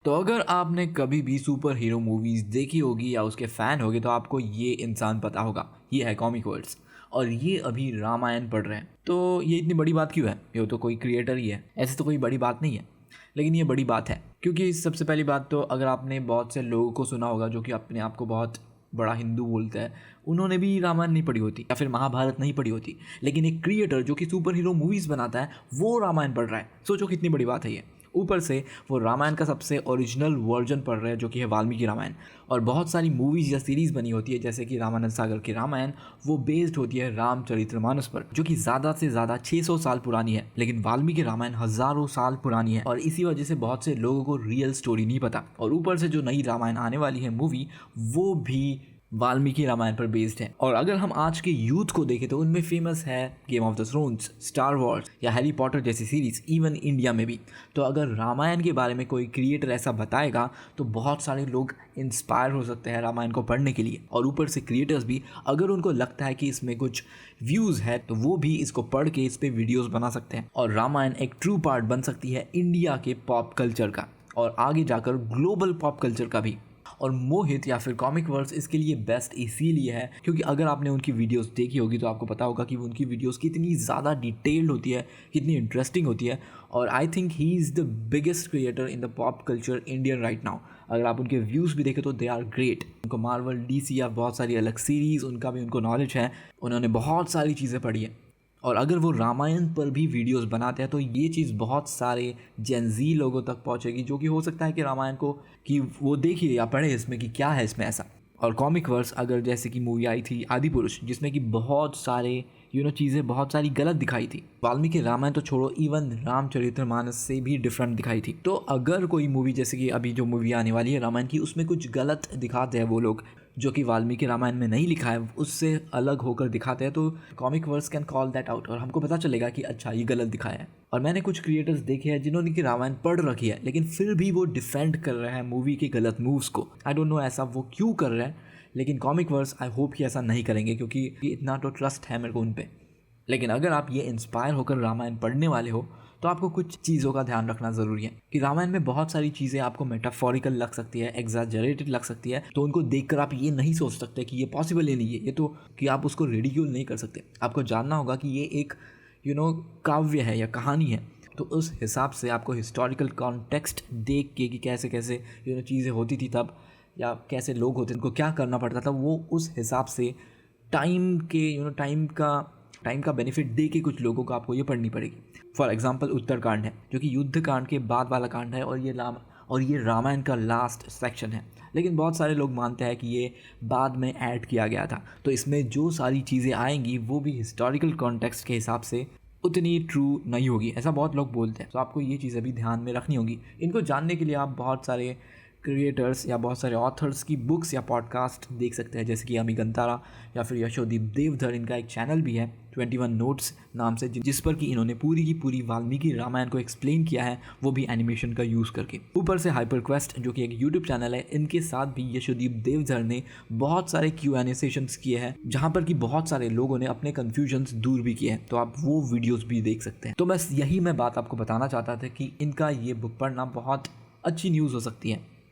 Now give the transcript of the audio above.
तो अगर आपने कभी भी सुपर हीरो मूवीज़ देखी होगी या उसके फ़ैन होगे तो आपको ये इंसान पता होगा। ये है कॉमिक वर्ड्स और ये अभी रामायण पढ़ रहे हैं। तो ये इतनी बड़ी बात क्यों है? ये तो कोई क्रिएटर ही है, ऐसे तो कोई बड़ी बात नहीं है। लेकिन ये बड़ी बात है क्योंकि सबसे पहली बात तो अगर आपने बहुत से लोगों को सुना होगा जो कि अपने आप को बहुत बड़ा हिंदू बोलते हैं, उन्होंने भी रामायण नहीं पढ़ी होती या फिर महाभारत नहीं पढ़ी होती। लेकिन एक क्रिएटर जो कि सुपर हीरो मूवीज़ बनाता है वो रामायण पढ़ रहा है। सोचो कितनी बड़ी बात है ये। ऊपर से वो रामायण का सबसे ओरिजिनल वर्जन पढ़ रहे हैं जो कि है वाल्मीकि रामायण। और बहुत सारी मूवीज़ या सीरीज़ बनी होती है जैसे कि रामानंद सागर की रामायण, वो बेस्ड होती है रामचरितमानस पर जो कि ज़्यादा से ज़्यादा 600 साल पुरानी है। लेकिन वाल्मीकि रामायण हज़ारों साल पुरानी है और इसी वजह से बहुत से लोगों को रियल स्टोरी नहीं पता। और ऊपर से जो नई रामायण आने वाली है मूवी, वो भी वाल्मीकि रामायण पर बेस्ड है। और अगर हम आज के यूथ को देखें तो उनमें फेमस है game of the thrones, star Wars या हैरी पॉटर जैसी सीरीज़, इवन इंडिया में भी। तो अगर रामायण के बारे में कोई क्रिएटर ऐसा बताएगा तो बहुत सारे लोग इंस्पायर हो सकते हैं रामायण को पढ़ने के लिए। और ऊपर से क्रिएटर्स भी, अगर उनको लगता है कि इसमें कुछ व्यूज़ है तो वो भी इसको पढ़ के इस पर वीडियोज़ बना सकते हैं। और रामायण एक ट्रू पार्ट बन सकती है इंडिया के पॉप कल्चर का और आगे जाकर ग्लोबल पॉप कल्चर का भी। और मोहित या फिर कॉमिक वर्स इसके लिए बेस्ट इसीलिए है क्योंकि अगर आपने उनकी वीडियोस देखी होगी तो आपको पता होगा कि उनकी वीडियोस कितनी ज़्यादा डिटेल्ड होती है, कितनी इंटरेस्टिंग होती है। और I think he is the biggest creator in the pop culture Indian right now. अगर आप उनके व्यूज़ भी देखें तो दे आर ग्रेट। उनको मार्वल, डीसी या बहुत सारी अलग सीरीज़ उनका भी उनको नॉलेज है, उन्होंने बहुत सारी चीज़ें पढ़ी है। और अगर वो रामायण पर भी वीडियोस बनाते हैं तो ये चीज़ बहुत सारे जेनजी लोगों तक पहुंचेगी जो कि हो सकता है कि रामायण को कि वो देखिए या पढ़े इसमें कि क्या है इसमें ऐसा। और कॉमिक वर्स अगर जैसे कि मूवी आई थी आदि पुरुष जिसमें कि बहुत सारे चीज़ें बहुत सारी गलत दिखाई थी। वाल्मीकि रामायण तो छोड़ो, इवन रामचरितमानस से भी डिफरेंट दिखाई थी। तो अगर कोई मूवी जैसे कि अभी जो मूवी आने वाली है रामायण की, उसमें कुछ गलत दिखाते हैं वो लोग जो कि वाल्मीकि रामायण में नहीं लिखा है, उससे अलग होकर दिखाते हैं, तो comic verse can call that out और हमको पता चलेगा कि अच्छा ये गलत दिखाया है। और मैंने कुछ क्रिएटर्स देखे हैं जिन्होंने कि रामायण पढ़ रखी है लेकिन फिर भी वो डिफेंड कर रहे हैं मूवी के गलत मूव्स को। आई डोंट नो ऐसा वो क्यों कर रहे हैं, लेकिन कॉमिक वर्स आई होप कि ऐसा नहीं करेंगे क्योंकि इतना तो ट्रस्ट है मेरे को उन पर। लेकिन अगर आप ये इंस्पायर होकर रामायण पढ़ने वाले हो तो आपको कुछ चीज़ों का ध्यान रखना ज़रूरी है कि रामायण में बहुत सारी चीज़ें आपको मेटाफोरिकल लग सकती है, एग्जैजरेटेड लग सकती है। तो उनको देखकर आप ये नहीं सोच सकते कि ये पॉसिबल ही नहीं है, ये तो कि आप उसको रिडिक्यूल नहीं कर सकते। आपको जानना होगा कि ये एक काव्य है या कहानी है। तो उस हिसाब से आपको हिस्टोरिकल कॉन्टेक्स्ट देख के कि कैसे कैसे चीज़ें होती थी तब, या कैसे लोग होते उनको क्या करना पड़ता था, वो उस हिसाब से टाइम का बेनिफिट दे के कुछ लोगों को आपको ये पढ़नी पड़ेगी। फॉर एग्जांपल उत्तरकांड है जो कि युद्ध कांड के बाद वाला कांड है और ये रामायण का लास्ट सेक्शन है। लेकिन बहुत सारे लोग मानते हैं कि ये बाद में ऐड किया गया था, तो इसमें जो सारी चीज़ें आएंगी वो भी हिस्टोरिकल कॉन्टेक्स्ट के हिसाब से उतनी ट्रू नहीं होगी, ऐसा बहुत लोग बोलते हैं। तो आपको ये चीज़ें भी ध्यान में रखनी होगी। इनको जानने के लिए आप बहुत सारे क्रिएटर्स या बहुत सारे ऑथर्स की बुक्स या पॉडकास्ट देख सकते हैं जैसे कि अमी गंतारा या फिर यशोदीप देवधर। इनका एक चैनल भी है 21 नोट्स नाम से, जिस पर कि इन्होंने पूरी की पूरी वाल्मीकि रामायण को एक्सप्लेन किया है, वो भी एनिमेशन का यूज़ करके। ऊपर से हाइपर क्वेस्ट जो कि एक यूट्यूब चैनल है, इनके साथ भी यशोदीप देवधर ने बहुत सारे Q&A सेशंस किए हैं जहाँ पर कि बहुत सारे लोगों ने अपने कन्फ्यूजन्स दूर भी किए हैं। तो आप वो वीडियोज़ भी देख सकते हैं। तो बस यही मैं बात आपको बताना चाहता था कि इनका ये बुक पढ़ना बहुत अच्छी न्यूज़ हो सकती है।